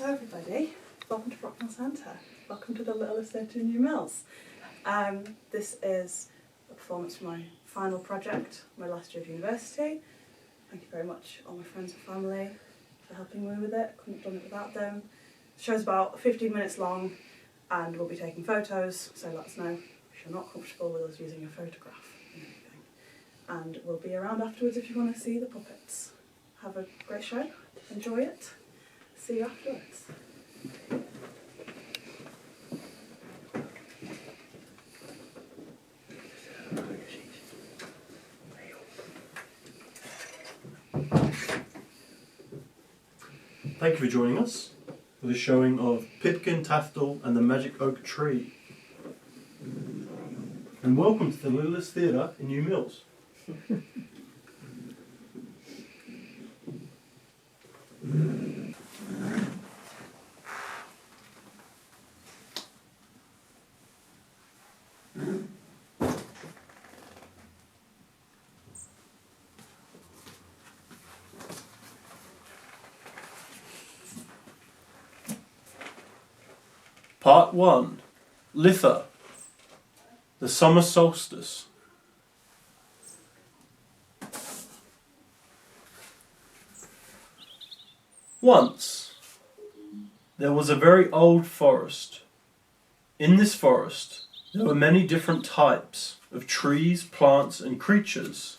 everybody, welcome to Brocknell Centre. Welcome to the Little Estate in New Mills. This is a performance for my final project, my last year of university. Thank you very much, all my friends and family, for helping me with it. Couldn't have done it without them. The show's about 15 minutes long and we'll be taking photos, so let us know if you're not comfortable with us using a photograph and anything. And we'll be around afterwards if you want to see the puppets. Have a great show, enjoy it. See you afterwards. Thank you for joining us for the showing of Pipkin, Tathdell and the Magic Oak Tree. And welcome to the Littlest Theatre in New Mills. Part 1. Litha, the Summer Solstice. Once, there was a very old forest. In this forest, there were many different types of trees, plants, and creatures.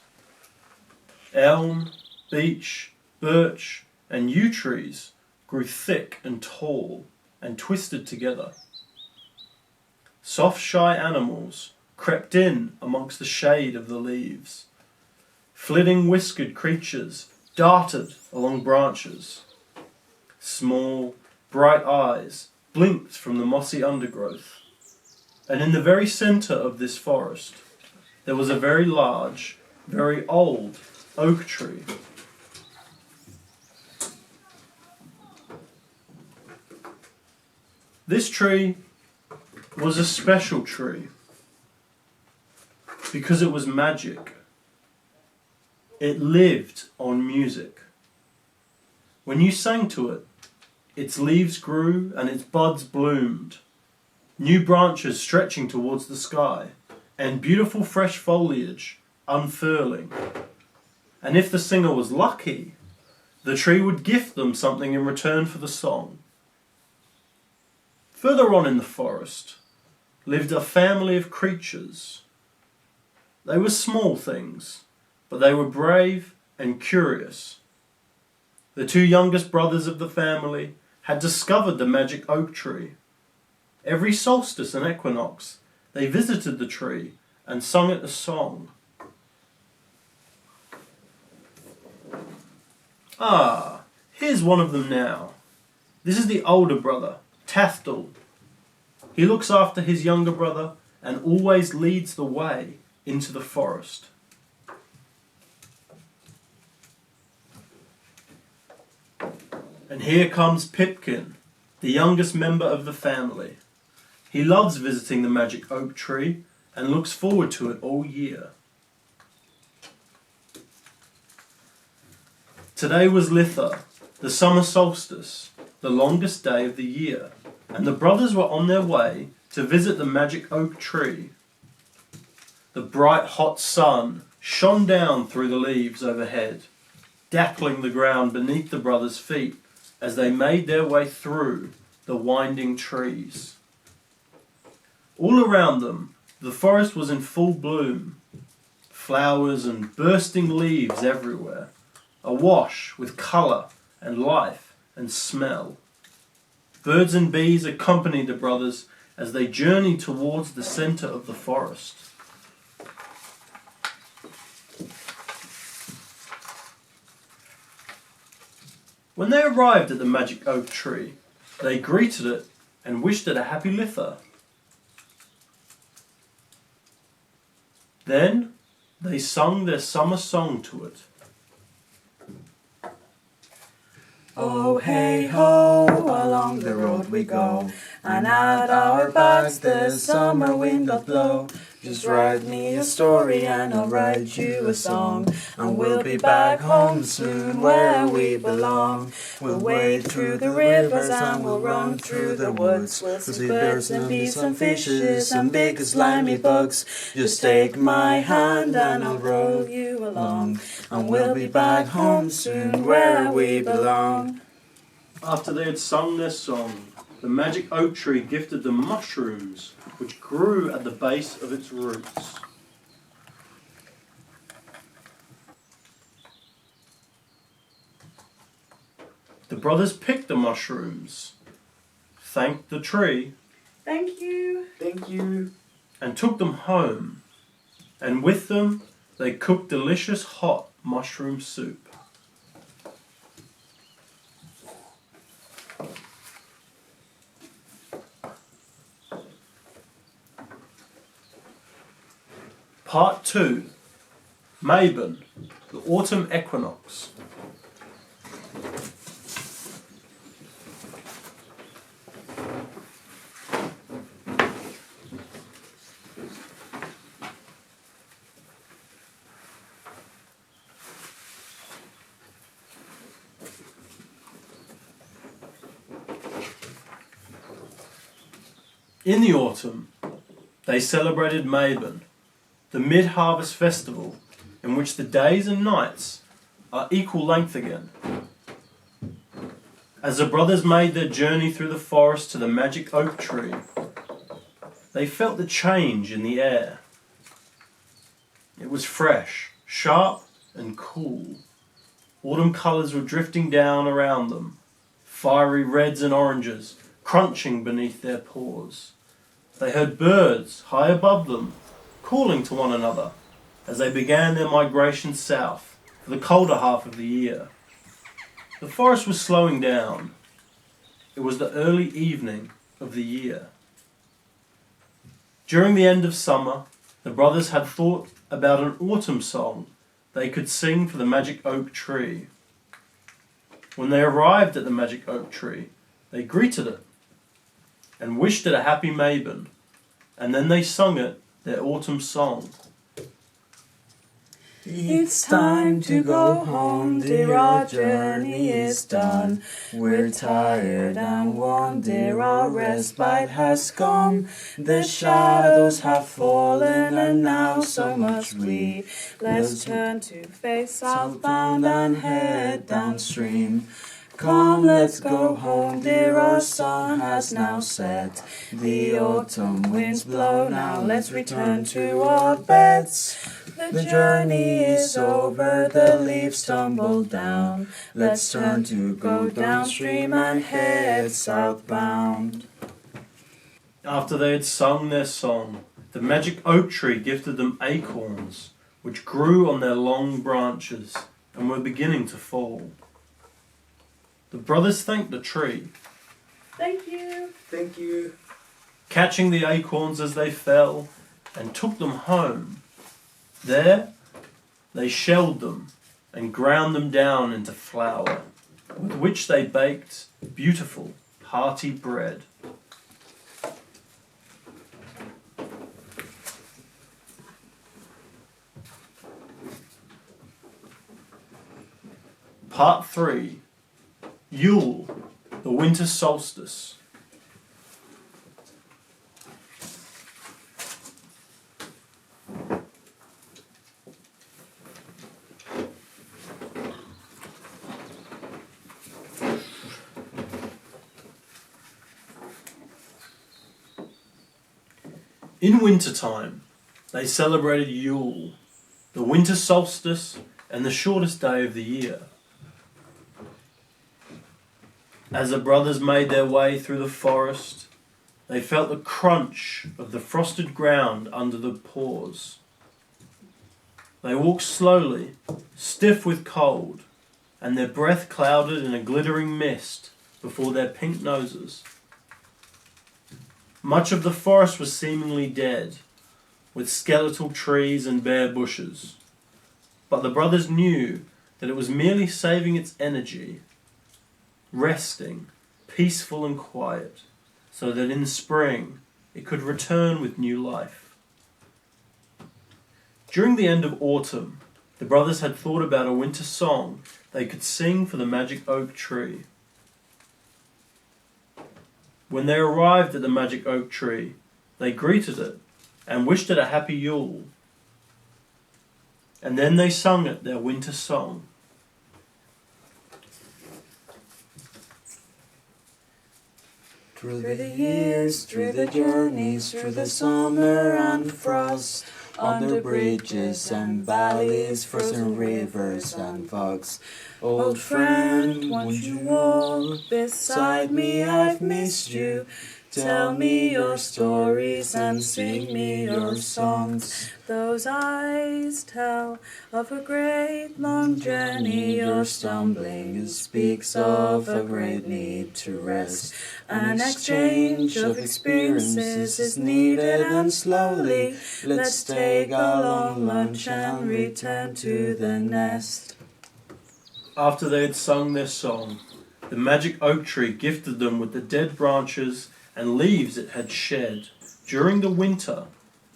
Elm, beech, birch, and yew trees grew thick and tall and twisted together. Soft, shy animals crept in amongst the shade of the leaves. Flitting, whiskered creatures darted along branches. Small, bright eyes blinked from the mossy undergrowth. And in the very centre of this forest, there was a very large, very old oak tree. This tree was a special tree because it was magic. It lived on music. When you sang to it, its leaves grew and its buds bloomed, new branches stretching towards the sky, and beautiful fresh foliage unfurling. And if the singer was lucky, the tree would gift them something in return for the song. Further on in the forest lived a family of creatures. They were small things, but they were brave and curious. The two youngest brothers of the family had discovered the magic oak tree. Every solstice and equinox, they visited the tree and sung it a song. Ah, here's one of them now. This is the older brother, Tathdell. He looks after his younger brother and always leads the way into the forest. And here comes Pipkin, the youngest member of the family. He loves visiting the magic oak tree and looks forward to it all year. Today was Litha, the summer solstice, the longest day of the year, and the brothers were on their way to visit the magic oak tree. The bright hot sun shone down through the leaves overhead, dappling the ground beneath the brothers' feet as they made their way through the winding trees. All around them, the forest was in full bloom, flowers and bursting leaves everywhere, awash with colour and life and smell. Birds and bees accompanied the brothers as they journeyed towards the centre of the forest. When they arrived at the magic oak tree, they greeted it and wished it a happy Litha. Then they sung their summer song to it. Oh, hey, ho, along the road we go, and at our backs the summer wind doth blow. Just write me a story and I'll write you a song. And we'll be back home soon where we belong. We'll wade through the rivers and we'll run through the woods. We'll see birds and bees and fishes and big slimy bugs. Just take my hand and I'll roll you along. And we'll be back home soon where we belong. After they had sung their song, the magic oak tree gifted them mushrooms, which grew at the base of its roots. The brothers picked the mushrooms, thanked the tree, Thank you. Thank you. and took them home. And with them, they cooked delicious hot mushroom soup. Part 2. Mabon, the autumn equinox. In the autumn, they celebrated Mabon, the mid-harvest festival in which the days and nights are equal length again. As the brothers made their journey through the forest to the magic oak tree, they felt the change in the air. It was fresh, sharp and cool. Autumn colours were drifting down around them, fiery reds and oranges crunching beneath their paws. They heard birds high above them calling to one another as they began their migration south for the colder half of the year. The forest was slowing down. It was the early evening of the year. During the end of summer, the brothers had thought about an autumn song they could sing for the magic oak tree. When they arrived at the magic oak tree, they greeted it and wished it a happy Mabon, and then they sung it their autumn song. It's time to go home, dear, our journey is done. We're tired and worn, dear, our respite has come. The shadows have fallen and now so much we. Let's turn to face southbound and head downstream. Come, let's go home, dear, our sun has now set. The autumn winds blow now, let's return to our beds. The journey is over, the leaves tumble down. Let's turn to go downstream and head southbound. After they had sung their song, the magic oak tree gifted them acorns, which grew on their long branches and were beginning to fall. The brothers thanked the tree, Thank you. Thank you. catching the acorns as they fell, and took them home. There, they shelled them and ground them down into flour, with which they baked beautiful, hearty bread. Part 3. Yule, the winter solstice. In wintertime, they celebrated Yule, the winter solstice and the shortest day of the year. As the brothers made their way through the forest, they felt the crunch of the frosted ground under their paws. They walked slowly, stiff with cold, and their breath clouded in a glittering mist before their pink noses. Much of the forest was seemingly dead, with skeletal trees and bare bushes. But the brothers knew that it was merely saving its energy, resting, peaceful and quiet, so that in spring it could return with new life. During the end of autumn, the brothers had thought about a winter song they could sing for the magic oak tree. When they arrived at the magic oak tree, they greeted it and wished it a happy Yule. And then they sung it their winter song. Through the years, through the journeys, through the summer and frost, under bridges and valleys, frozen rivers and fogs. Old friend, won't you walk beside me? I've missed you. Tell me your stories and sing me your songs. Those eyes tell of a great long journey you're stumbling. It speaks of a great need to rest. An exchange of experiences is needed, and slowly let's take a long lunch and return to the nest. After they had sung their song, the magic oak tree gifted them with the dead branches and leaves it had shed. During the winter,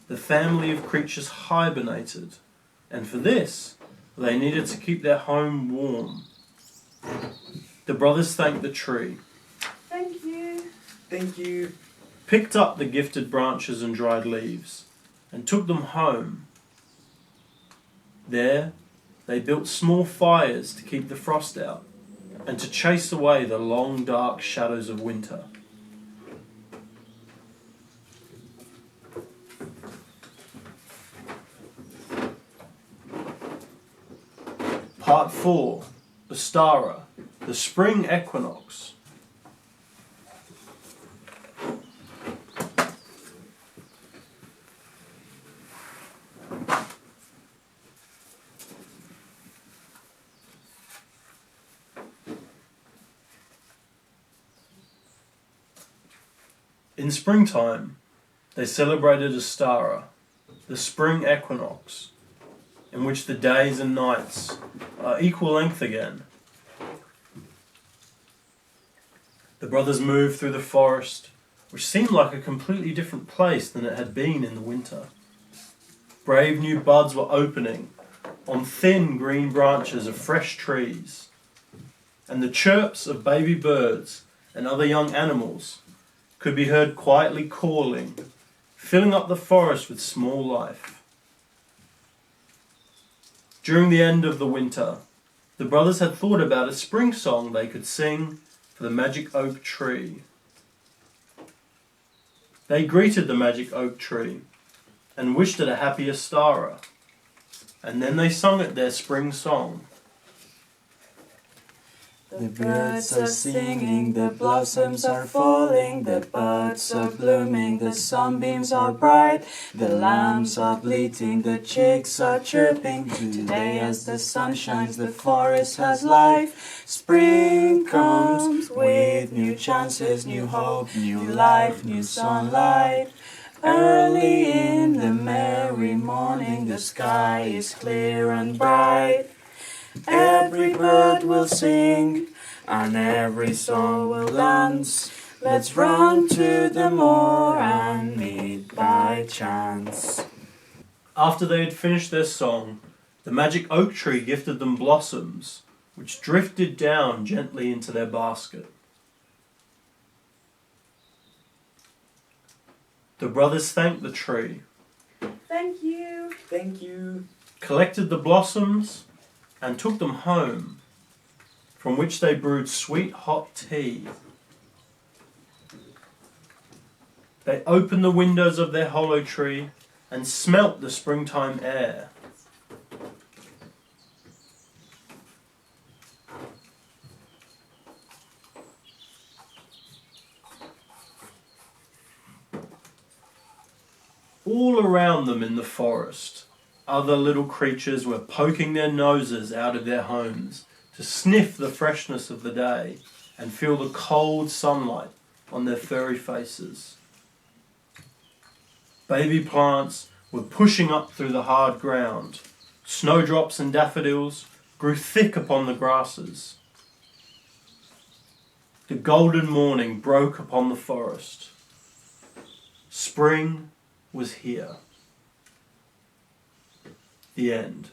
the family of creatures hibernated, and for this, they needed to keep their home warm. The brothers thanked the tree. Thank you. Thank you. Picked up the gifted branches and dried leaves, and took them home. There, they built small fires to keep the frost out, and to chase away the long dark shadows of winter. Part 4. Ostara, the spring equinox. In springtime, they celebrated Ostara, the spring equinox, in which the days and nights are equal length again. The brothers moved through the forest, which seemed like a completely different place than it had been in the winter. Brave new buds were opening on thin green branches of fresh trees, and the chirps of baby birds and other young animals could be heard quietly calling, filling up the forest with small life. During the end of the winter, the brothers had thought about a spring song they could sing for the magic oak tree. They greeted the magic oak tree and wished it a happy Ostara, and then they sung it their spring song. The birds are singing, the blossoms are falling, the buds are blooming, the sunbeams are bright, the lambs are bleating, the chicks are chirping. Today as the sun shines, the forest has life. Spring comes with new chances, new hope, new life, new sunlight. Early in the merry morning, the sky is clear and bright. Every bird will sing, and every soul will dance. Let's run to the moor and meet by chance. After they had finished their song, the magic oak tree gifted them blossoms, which drifted down gently into their basket. The brothers thanked the tree. Thank you. Thank you. Collected the blossoms and took them home, from which they brewed sweet hot tea. They opened the windows of their hollow tree and smelt the springtime air. All around them in the forest, other little creatures were poking their noses out of their homes to sniff the freshness of the day and feel the cold sunlight on their furry faces. Baby plants were pushing up through the hard ground. Snowdrops and daffodils grew thick upon the grasses. The golden morning broke upon the forest. Spring was here. The end.